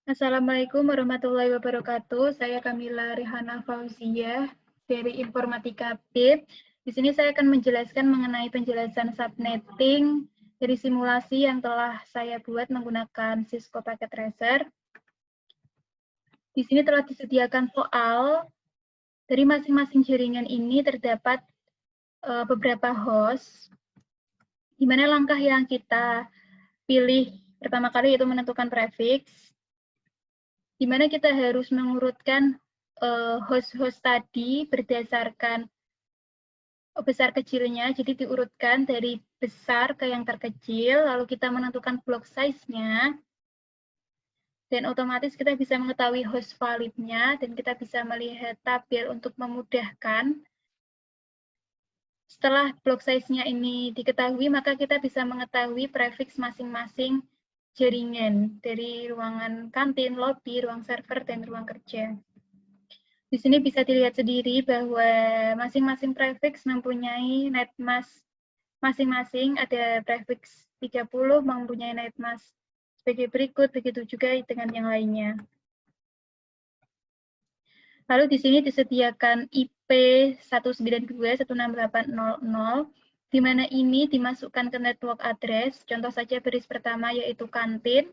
Assalamualaikum warahmatullahi wabarakatuh. Saya Kamila Rihana Fauzia dari Informatika BIP. Di sini saya akan menjelaskan mengenai penjelasan subnetting dari simulasi yang telah saya buat menggunakan Cisco Packet Tracer. Di sini telah disediakan soal dari masing-masing jaringan ini terdapat beberapa host, di mana langkah yang kita pilih pertama kali yaitu menentukan prefix, di mana kita harus mengurutkan host-host tadi berdasarkan besar kecilnya, jadi diurutkan dari besar ke yang terkecil, lalu kita menentukan block size-nya, dan otomatis kita bisa mengetahui host validnya, dan kita bisa melihat tabel untuk memudahkan. Setelah block size-nya ini diketahui, maka kita bisa mengetahui prefix masing-masing jaringan dari ruangan kantin, lobby, ruang server, dan ruang kerja. Di sini bisa dilihat sendiri bahwa masing-masing prefix mempunyai netmask masing-masing. Ada prefix 30 mempunyai netmask sebagai berikut, begitu juga dengan yang lainnya. Lalu di sini disediakan IP 192.168.0.0, di mana ini dimasukkan ke network address. Contoh saja baris pertama yaitu kantin.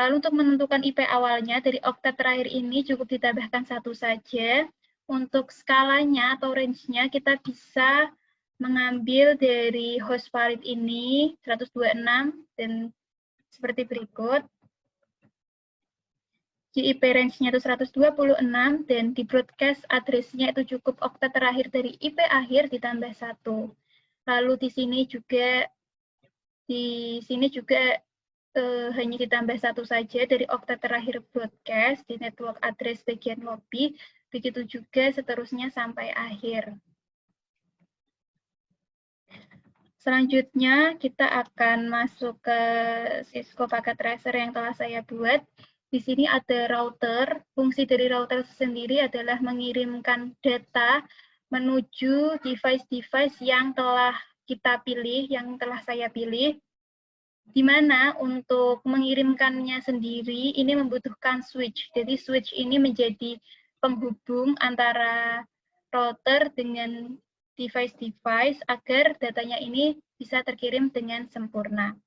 Lalu untuk menentukan IP awalnya, dari oktet terakhir ini cukup ditambahkan 1 saja. Untuk skalanya atau range-nya kita bisa mengambil dari host valid ini 126 dan seperti berikut. IP range-nya itu 126 dan di broadcast address-nya itu cukup oktet terakhir dari IP akhir ditambah 1. Lalu di sini juga hanya ditambah 1 saja dari oktet terakhir broadcast di network address bagian lobby, begitu juga seterusnya sampai akhir. Selanjutnya kita akan masuk ke Cisco Packet Tracer yang telah saya buat. Di sini ada router. Fungsi dari router sendiri adalah mengirimkan data menuju device-device yang telah kita pilih, yang telah saya pilih. Di mana untuk mengirimkannya sendiri ini membutuhkan switch. Jadi switch ini menjadi penghubung antara router dengan device-device agar datanya ini bisa terkirim dengan sempurna.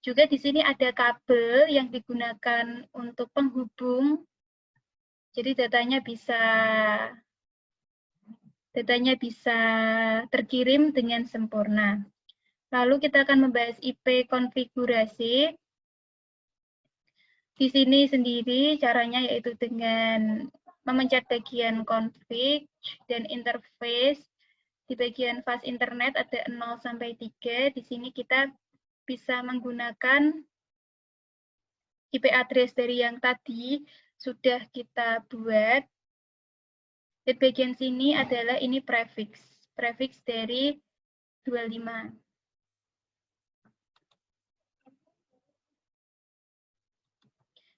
Juga di sini ada kabel yang digunakan untuk penghubung. Jadi datanya bisa terkirim dengan sempurna. Lalu kita akan membahas IP konfigurasi. Di sini sendiri caranya yaitu dengan memencet bagian config dan interface. Di bagian fast internet ada 0 sampai 3. Di sini kita bisa menggunakan IP address dari yang tadi sudah kita buat. Di bagian sini adalah ini prefix dari 25.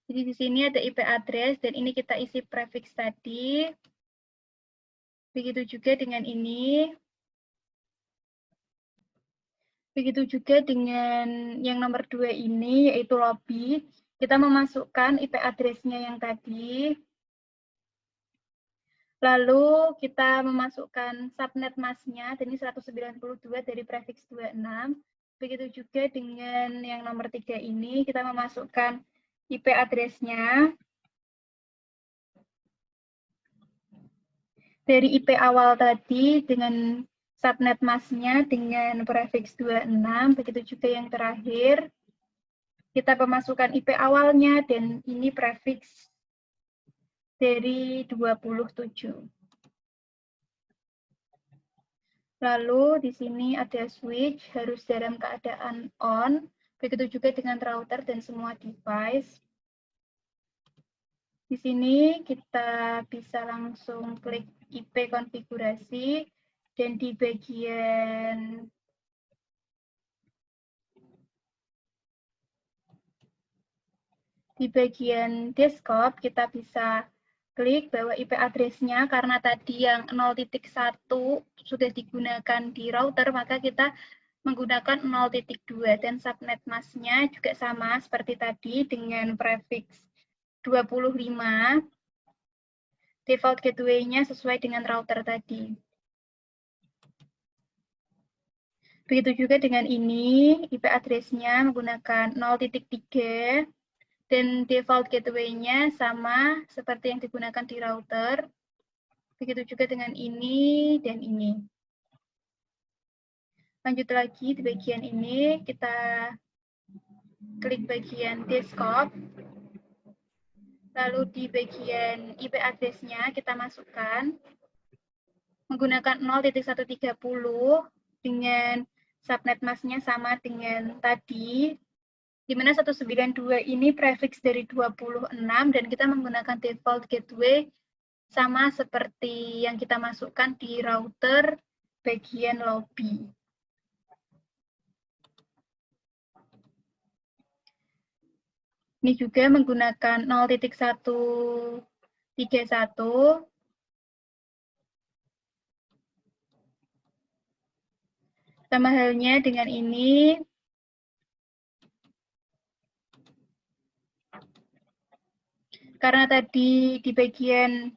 Jadi di sini ada IP address dan ini kita isi prefix tadi. Begitu juga dengan ini. Begitu juga dengan yang nomor 2 ini, yaitu lobby. Kita memasukkan IP address-nya yang tadi. Lalu kita memasukkan subnet mask-nya, ini 192 dari prefix 26. Begitu juga dengan yang nomor 3 ini, kita memasukkan IP address-nya. Dari IP awal tadi dengan subnet mask-nya dengan prefix 26, begitu juga yang terakhir. Kita memasukkan IP awalnya dan ini prefix dari 27. Lalu di sini ada switch, harus dalam keadaan on, begitu juga dengan router dan semua device. Di sini kita bisa langsung klik IP konfigurasi dan di bagian desktop kita bisa klik bahwa IP address-nya karena tadi yang 0.1 sudah digunakan di router, maka kita menggunakan 0.2 dan subnet mask-nya juga sama seperti tadi dengan prefix 25, default gateway-nya sesuai dengan router tadi. Begitu juga dengan ini, IP address-nya menggunakan 0.3, dan default gateway-nya sama seperti yang digunakan di router. Begitu juga dengan ini dan ini. Lanjut lagi di bagian ini, kita klik bagian desktop. Lalu di bagian IP address-nya kita masukkan menggunakan 0.130 dengan subnet mask-nya sama dengan tadi, di mana 192 ini prefix dari 26 dan kita menggunakan default gateway sama seperti yang kita masukkan di router bagian lobby. Ini juga menggunakan 0.131. Sama halnya dengan ini. Karena tadi di bagian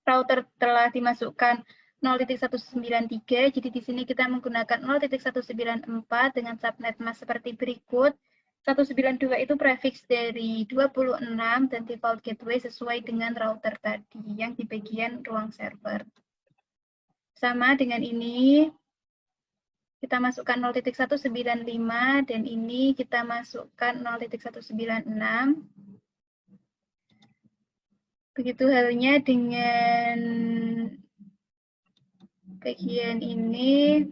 router telah dimasukkan 0.193, jadi di sini kita menggunakan 0.194 dengan subnet mask seperti berikut. 192 itu prefix dari 26 dan default gateway sesuai dengan router tadi yang di bagian ruang server. Sama dengan ini, kita masukkan 0.195 dan ini kita masukkan 0.196. Begitu halnya dengan bagian ini.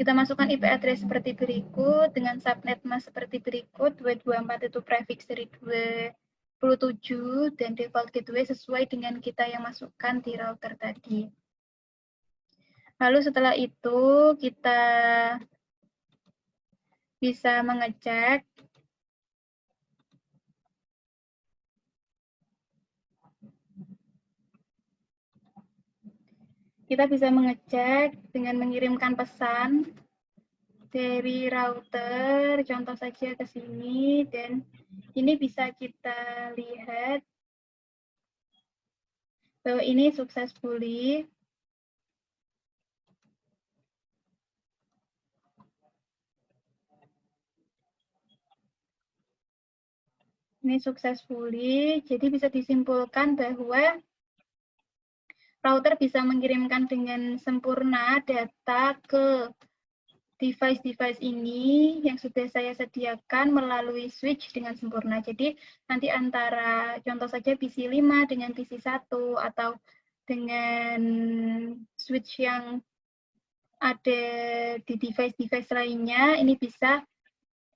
Kita masukkan IP address seperti berikut, dengan subnet mask seperti berikut, 224 itu prefix dari 27, dan default gateway sesuai dengan kita yang masukkan di router tadi. Lalu setelah itu, kita bisa mengecek dengan mengirimkan pesan dari router, contoh saja ke sini, dan ini bisa kita lihat bahwa ini successfully. Ini successfully, jadi bisa disimpulkan bahwa router bisa mengirimkan dengan sempurna data ke device-device ini yang sudah saya sediakan melalui switch dengan sempurna. Jadi nanti antara contoh saja PC 5 dengan PC 1 atau dengan switch yang ada di device-device lainnya, ini bisa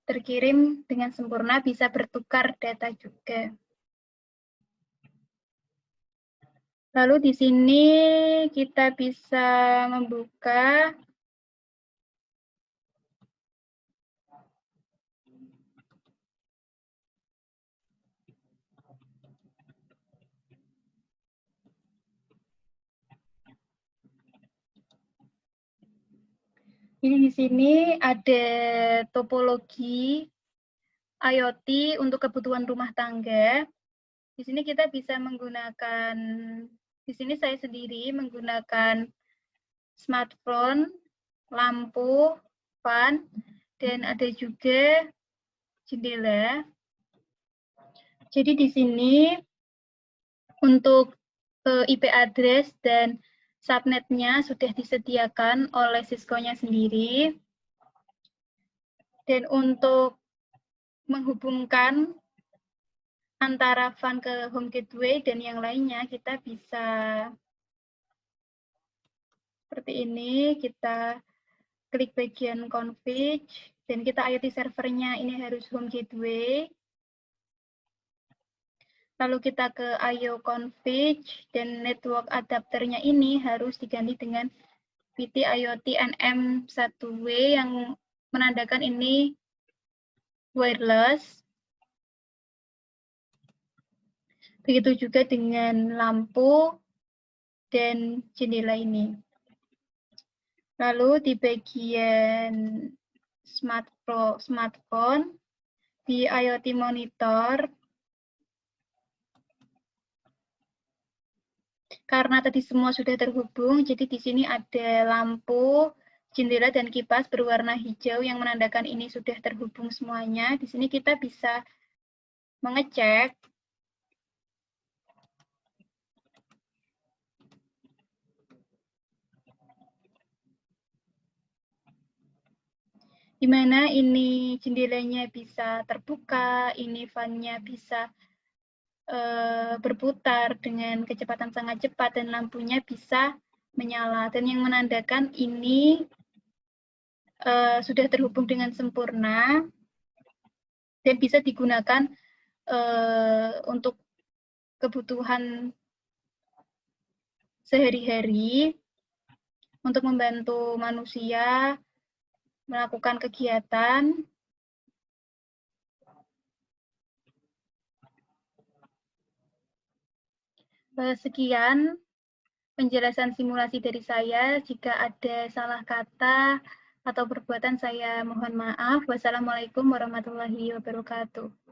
terkirim dengan sempurna, bisa bertukar data juga. Lalu di sini kita bisa membuka ini. Di sini ada topologi IoT untuk kebutuhan rumah tangga. Di sini kita bisa menggunakan, di sini saya sendiri menggunakan smartphone, lampu, fan, dan ada juga jendela. Jadi di sini untuk IP address dan subnetnya sudah disediakan oleh Cisco-nya sendiri. Dan untuk menghubungkan antara fan ke home gateway dan yang lainnya, kita bisa seperti ini, kita klik bagian config, dan kita IoT servernya ini harus home gateway. Lalu kita ke IO config, dan network adapternya ini harus diganti dengan PT IoT NM1W yang menandakan ini wireless. Begitu juga dengan lampu dan jendela ini. Lalu di bagian smartphone, di IoT Monitor. Karena tadi semua sudah terhubung, jadi di sini ada lampu, jendela, dan kipas berwarna hijau yang menandakan ini sudah terhubung semuanya. Di sini kita bisa mengecek di mana ini jendelanya bisa terbuka, ini fan-nya bisa berputar dengan kecepatan sangat cepat, dan lampunya bisa menyala. Dan yang menandakan ini sudah terhubung dengan sempurna dan bisa digunakan untuk kebutuhan sehari-hari untuk membantu manusia melakukan kegiatan. Sekian penjelasan simulasi dari saya. Jika ada salah kata atau perbuatan, saya mohon maaf. Wassalamualaikum warahmatullahi wabarakatuh.